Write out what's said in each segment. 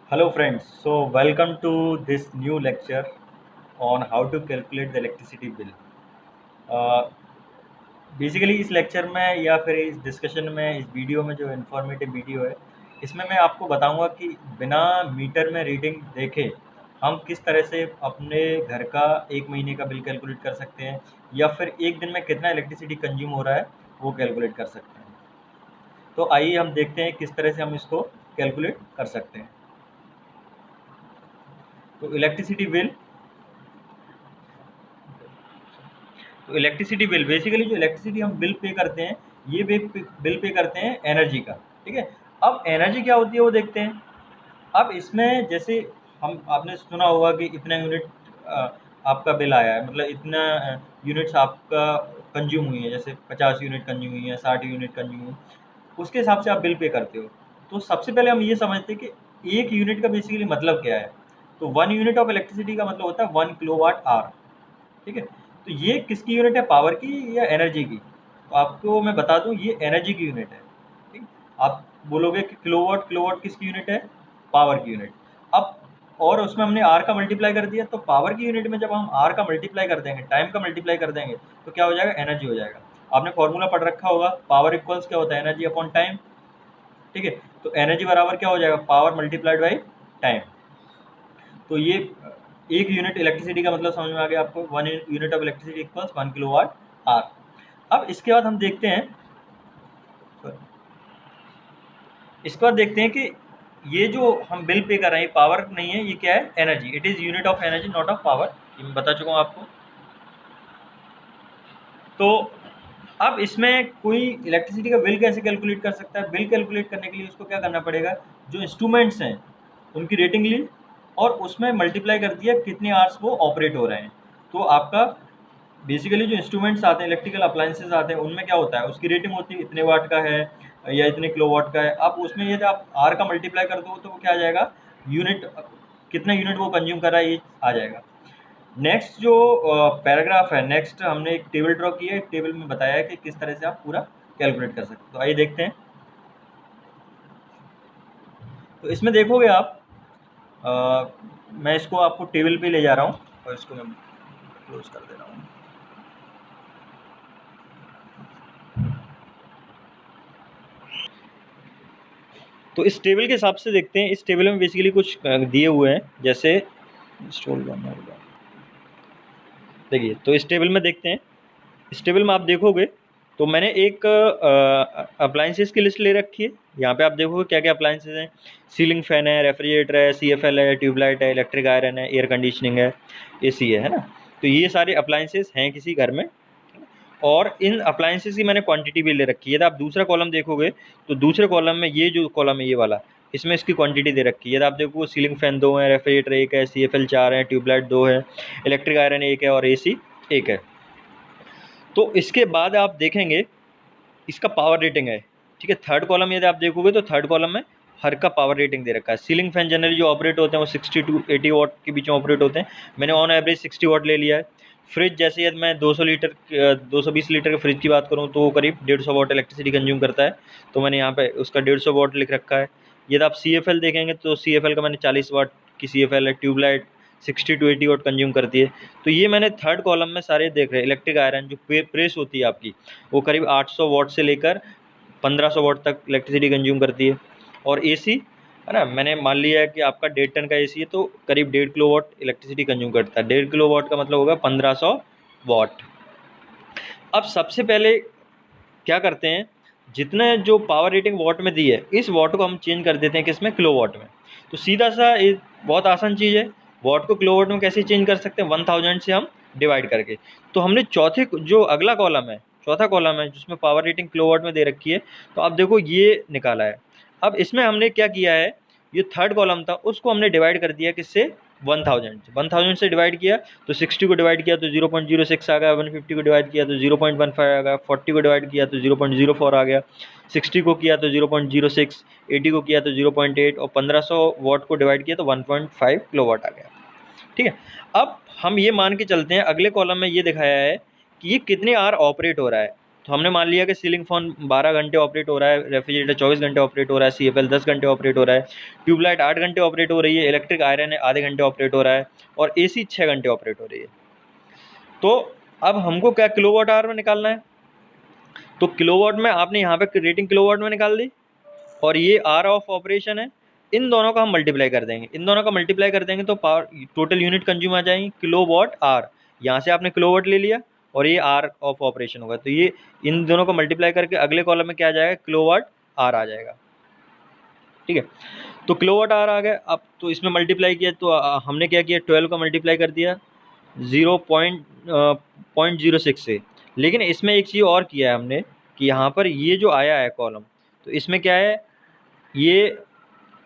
Hello friends, so welcome to this new lecture on how to calculate the electricity bill. Uh, basically इस lecture में या फिर इस discussion में इस वीडियो में जो इन्फॉर्मेटिव वीडियो है इसमें मैं आपको बताऊंगा कि बिना मीटर में रीडिंग देखे हम किस तरह से अपने घर का एक महीने का बिल कैलकुलेट कर सकते हैं या फिर एक दिन में कितना इलेक्ट्रिसिटी कंज्यूम हो रहा है वो कैलकुलेट कर सकते हैं। तो आइए हम देखते हैं किस तरह से हम इसको कैलकुलेट कर सकते हैं। तो इलेक्ट्रिसिटी बिल बेसिकली जो इलेक्ट्रिसिटी हम बिल पे करते हैं ये बिल पे करते हैं एनर्जी का। ठीक है, अब एनर्जी क्या होती है वो देखते हैं। अब इसमें जैसे हम आपने सुना होगा कि इतना यूनिट आपका बिल आया है, मतलब इतना यूनिट्स आपका कंज्यूम हुई है, जैसे 50 यूनिट कंज्यूम हुई है, 60 यूनिट कंज्यूम हुई, उसके हिसाब से आप बिल पे करते हो। तो सबसे पहले हम ये समझते हैं कि एक यूनिट का बेसिकली मतलब क्या है। तो 1 यूनिट ऑफ इलेक्ट्रिसिटी का मतलब होता है 1 किलोवाट आवर। ठीक है, तो ये किसकी यूनिट है, पावर की या एनर्जी की? तो आपको मैं बता दूं ये एनर्जी की यूनिट है। ठीक, आप बोलोगे कि किलोवाट, किलोवाट किसकी यूनिट है, पावर की यूनिट। अब और उसमें हमने आर का मल्टीप्लाई कर दिया, तो पावर की यूनिट में जब हम आर का मल्टीप्लाई कर देंगे, टाइम का मल्टीप्लाई कर देंगे, तो क्या हो जाएगा, एनर्जी हो जाएगा। आपने फॉर्मूला पढ़ रखा होगा, पावर इक्वल्स क्या होता है, एनर्जी अपॉन टाइम। ठीक है, तो एनर्जी बराबर क्या हो जाएगा, पावर मल्टीप्लाइड बाई टाइम। तो ये एक यूनिट इलेक्ट्रिसिटी का मतलब समझ में आ गया आपको, 1 unit of electricity equals 1 kilowatt hour. अब इसके बाद हम देखते हैं, इसके बाद देखते हैं कि ये जो हम बिल पे कर रहे हैं पावर नहीं है, ये क्या है, energy. It is unit of energy not of power, ये मैं बता चुका हूँ आपको। तो अब इसमें कोई इलेक्ट्रिसिटी का बिल कैसे कैलकुलेट कर सकता है? बिल कैलकुलेट करने के लिए उसको क्या करना पड़ेगा, जो इंस्ट्रूमेंट्स हैं उनकी रेटिंग ली और उसमें मल्टीप्लाई कर दिया कितने आवर्स वो ऑपरेट हो रहे हैं। तो आपका बेसिकली जो इंस्ट्रूमेंट्स आते हैं, इलेक्ट्रिकल अप्लायंसेस आते हैं, उनमें क्या होता है, उसकी रेटिंग होती है इतने वाट का है या इतने किलोवाट का है। अब उसमें यदि आप आर का मल्टीप्लाई कर दो तो वो क्या आ जाएगा, यूनिट, कितना यूनिट वो कंज्यूम कर रहा है ये आ जाएगा। नेक्स्ट जो पैराग्राफ है, नेक्स्ट हमने एक टेबल ड्रॉ की है, टेबल में बताया है कि किस तरह से आप पूरा कैलकुलेट कर सकते हो। तो आइए देखते हैं। तो इसमें देखोगे आप, मैं इसको आपको टेबल पे ले जा रहा हूँ और इसको मैं क्लोज कर दे रहा हूँ। तो इस टेबल के हिसाब से देखते हैं। इस टेबल में बेसिकली कुछ दिए हुए हैं, जैसे देखिए, तो इस टेबल में देखते हैं। इस टेबल में आप देखोगे तो मैंने एक अप्लायंसेस की लिस्ट ले रखी है। यहाँ पे आप देखोगे क्या क्या अप्लायंसेस हैं। सीलिंग फैन है, रेफ्रिजरेटर है, CFL है, ट्यूबलाइट है, इलेक्ट्रिक आयरन है, एयर कंडीशनिंग है, AC है ना। तो ये सारे अप्लायंसेस हैं किसी घर में, और इन अप्लायंसेस की मैंने क्वांटिटी भी ले रखी है। यदि आप दूसरा कॉलम देखोगे तो दूसरे कॉलम में, ये जो कॉलम है ये वाला, इसमें इसकी क्वांटिटी दे रखी है। यदि आप देखो, सीलिंग फैन 2 है, रेफ्रिजरेटर 1 है, CFL 4 है, ट्यूबलाइट 2 है, इलेक्ट्रिक आयरन 1 है और AC 1 है। तो इसके बाद आप देखेंगे इसका पावर रेटिंग है। ठीक है, थर्ड कॉलम यदि आप देखोगे तो थर्ड कॉलम में हर का पावर रेटिंग दे रखा है। सीलिंग फैन जनरली जो ऑपरेट होते हैं वो 60 टू 80 वाट के बीच में ऑपरेट होते हैं। मैंने ऑन एवरेज 60 वाट ले लिया है। फ्रिज, जैसे यदि मैं 200 लीटर 220 लीटर के फ्रिज की बात करूँ तो वो करीब 150 वाट इलेक्ट्रिसिटी कंज्यूम करता है। तो मैंने यहाँ पे उसका 150 वाट लिख रखा है। यदि आप CFL देखेंगे तो CFL का मैंने 40 वाट की CFL है। ट्यूबलाइट 60 टू 80 वाट कंज्यूम करती है। तो ये मैंने थर्ड कॉलम में सारे देख रहे हैं। इलेक्ट्रिक आयरन जो प्रेस होती है आपकी, वो करीब 800 वाट से लेकर 1500 वाट तक इलेक्ट्रिसिटी कंज्यूम करती है। और AC है ना, मैंने मान लिया है कि आपका 1.5 टन का AC है तो करीब 1.5 किलो वाट इलेक्ट्रिसिटी कंज्यूम करता है। 1.5 किलो वाट का मतलब होगा 1500 वाट। अब सबसे पहले क्या करते हैं, जितने जो पावर रेटिंग वाट में दी है, इस वाट को हम चेंज कर देते हैं किसमें, किलो वाट में। तो सीधा सा एक बहुत आसान चीज़ है, वाट को किलो वाट में कैसे चेंज कर सकते हैं, 1000 से हम डिवाइड करके। तो हमने चौथे जो अगला कॉलम है, चौथा कॉलम है जिसमें पावर रेटिंग किलो वाट में दे रखी है, तो आप देखो ये निकाला है। अब इसमें हमने क्या किया है, ये थर्ड कॉलम था उसको हमने डिवाइड कर दिया किससे, 1000 से डिवाइड किया तो 60 को डिवाइड किया तो 0.06 आ गया, 150 को डिवाइड किया तो 0.15 आ गया, 40 को डिवाइड किया तो 0.04 आ गया, 60 को किया तो 0.06, 80 को किया तो 0.8 और 1500 वाट को डिवाइड किया तो 1.5 किलोवाट आ गया। ठीक है, अब हम ये मान के चलते हैं, अगले कॉलम में ये दिखाया है कि ये कितने आवर ऑपरेट हो रहा है। तो हमने मान लिया कि सीलिंग फैन 12 घंटे ऑपरेट हो रहा है, रेफ्रिजरेटर 24 घंटे ऑपरेट हो रहा है, CFL 10 घंटे ऑपरेट हो रहा है, ट्यूबलाइट 8 घंटे ऑपरेट हो रही है, इलेक्ट्रिक आयरन है आधे घंटे ऑपरेट हो रहा है, और AC 6 घंटे ऑपरेट हो रही है। तो अब हमको क्या किलोवाट आवर में निकालना है, तो किलोवाट में आपने यहाँ पे रेटिंग किलोवाट में निकाल दी, और ये आर ऑफ ऑपरेशन है, इन दोनों का हम मल्टीप्लाई कर देंगे, इन दोनों का मल्टीप्लाई कर देंगे तो पावर टोटल यूनिट कंज्यूम आ जाएंगी किलोवाट आर। यहाँ से आपने किलोवाट ले लिया और ये आर ऑफ ऑपरेशन होगा, तो ये इन दोनों को मल्टीप्लाई करके अगले कॉलम में क्या आ जाएगा, किलोवाट आर आ जाएगा। ठीक है, तो किलोवाट आर आ गया। अब तो इसमें मल्टीप्लाई किया तो हमने क्या किया, 12 का मल्टीप्लाई कर दिया 0.06 से। लेकिन इसमें एक चीज़ और किया है हमने कि यहाँ पर ये जो आया है कॉलम, तो इसमें क्या है, ये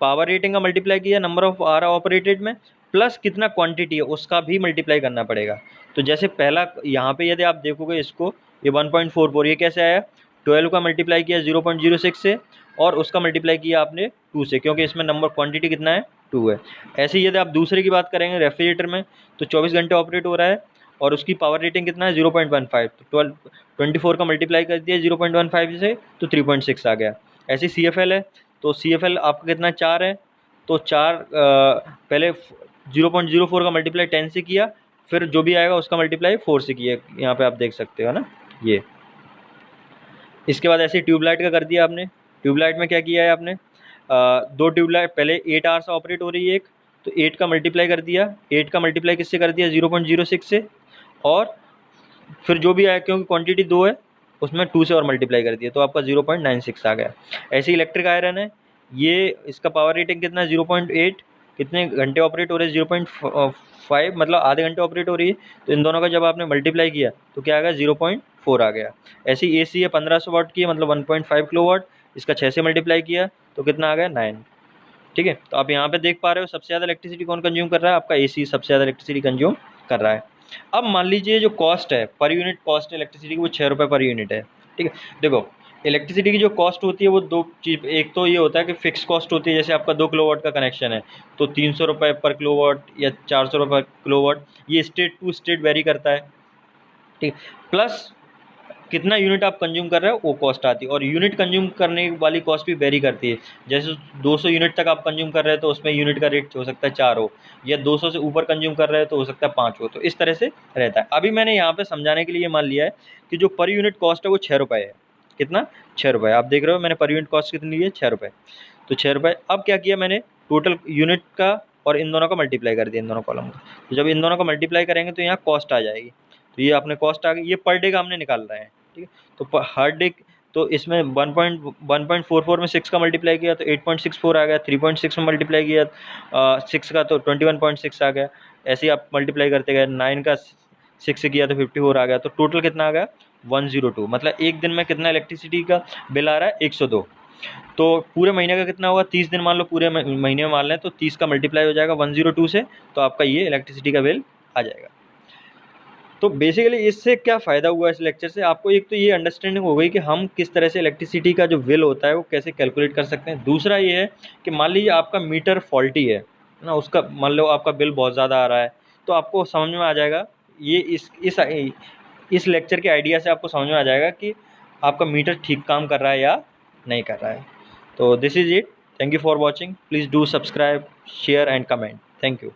पावर रेटिंग का मल्टीप्लाई किया नंबर ऑफ आर ऑपरेटेड में, प्लस कितना क्वांटिटी है उसका भी मल्टीप्लाई करना पड़ेगा। तो जैसे पहला यहाँ पे यदि आप देखोगे इसको, ये 1.44 ये कैसे आया, 12 का मल्टीप्लाई किया 0.06 से, और उसका मल्टीप्लाई किया आपने 2 से, क्योंकि इसमें नंबर क्वांटिटी कितना है, 2 है। ऐसे ही यदि आप दूसरे की बात करेंगे रेफ्रिजरेटर में, तो 24 घंटे ऑपरेट हो रहा है और उसकी पावर रेटिंग कितना है, 0.15, तो 24 का मल्टीप्लाई कर दिया 0.15 से, तो 3.6 आ गया। ऐसे CFL है, तो CFL आपका कितना 4 है, तो 4 पहले 0.04 का मल्टीप्लाई 10 से किया, फिर जो भी आएगा उसका मल्टीप्लाई 4 से किया, यहाँ पे आप देख सकते हो ना ये। इसके बाद ऐसे ट्यूबलाइट का कर दिया आपने। ट्यूबलाइट में क्या किया है आपने, 2 ट्यूबलाइट पहले 8 आवर से ऑपरेट हो रही है एक, तो 8 का मल्टीप्लाई कर दिया, 8 का मल्टीप्लाई किससे कर दिया, 0.06 से, और फिर जो भी आया क्योंकि क्वांटिटी 2 है उसमें 2 से और मल्टीप्लाई कर दिया, तो आपका 0.96 आ गया। ऐसे इलेक्ट्रिक आयरन है, ये इसका पावर रेटिंग कितना है, 0.8, कितने घंटे ऑपरेट हो रहे हैं, 0.5, मतलब आधे घंटे ऑपरेट हो रही है, तो इन दोनों का जब आपने मल्टीप्लाई किया तो क्या आ गया, 0.4 आ गया। ऐसे ही AC है 1500 वाट की है, मतलब 1.5 किलोवाट, इसका 6 से मल्टीप्लाई किया तो कितना आ गया, 9। ठीक है, तो आप यहाँ पे देख पा रहे हो सबसे ज़्यादा इलेक्ट्रिसिटी कौन कंज्यूम कर रहा है, आपका AC सबसे ज़्यादा इलेक्ट्रिसिटी कंज्यूम कर रहा है। अब मान लीजिए जो कॉस्ट है, पर यूनिट कॉस्ट इलेक्ट्रिसिटी की, वो 6 रुपये पर यूनिट है। ठीक है, देखो इलेक्ट्रिसिटी की जो कॉस्ट होती है वो दो चीज, एक तो ये होता है कि फिक्स कॉस्ट होती है, जैसे आपका 2 किलोवाट का कनेक्शन है तो 300 रुपये पर किलोवाट या 400 रुपये पर किलोवाट, ये स्टेट टू स्टेट वेरी करता है। ठीक, प्लस कितना यूनिट आप कंज्यूम कर रहे हो वो कॉस्ट आती है, और यूनिट कंज्यूम करने वाली कॉस्ट भी वेरी करती है। जैसे 200 यूनिट तक आप कंज्यूम कर रहे हो तो उसमें यूनिट का रेट हो सकता है 4 हो, या 200 से ऊपर कंज्यूम कर रहे हो तो हो सकता है 5 हो, तो इस तरह से रहता है। अभी मैंने यहाँ पे समझाने के लिए मान लिया है कि जो पर यूनिट कॉस्ट है वो 6 रुपये है। कितना, 6 रुपये। आप देख रहे हो मैंने पर यूनिट कॉस्ट कितनी ली है, 6 रुपये, तो 6 रुपये। अब क्या किया मैंने, टोटल यूनिट का और इन दोनों का मल्टीप्लाई कर दिया, इन दोनों कॉलम का, तो जब इन दोनों का मल्टीप्लाई करेंगे तो यहाँ कॉस्ट आ जाएगी, तो ये अपने कॉस्ट आ गई। ये पर डे का हमने निकाल रहे हैं, ठीक है, तो हर डे, तो इसमें 1.44 में 6 का मल्टीप्लाई किया तो 8.64 आ गया, 3.6 में मल्टीप्लाई किया 6 का तो 21.6 आ गया। ऐसे ही आप मल्टीप्लाई करते गए, 9 का 6 से किया तो 54 आ गया, तो टोटल कितना आ गया, 102। मतलब एक दिन में कितना इलेक्ट्रिसिटी का बिल आ रहा है, 102। तो पूरे महीने का कितना होगा, 30 दिन मान लो, पूरे महीने में मान लें तो 30 का मल्टीप्लाई हो जाएगा 102 से, तो आपका ये इलेक्ट्रिसिटी का बिल आ जाएगा। तो बेसिकली इससे क्या फ़ायदा हुआ इस लेक्चर से, आपको एक तो ये अंडरस्टैंडिंग हो गई कि हम किस तरह से इलेक्ट्रिसिटी का जो बिल होता है वो कैसे कैलकुलेट कर सकते हैं। दूसरा ये है कि मान लीजिए आपका मीटर फॉल्टी है ना, उसका मान लो आपका बिल बहुत ज़्यादा आ रहा है, तो आपको समझ में आ जाएगा, ये इस लेक्चर के आइडिया से आपको समझ में आ जाएगा कि आपका मीटर ठीक काम कर रहा है या नहीं कर रहा है। तो this is it, thank you for watching, please do subscribe, share and comment, thank you.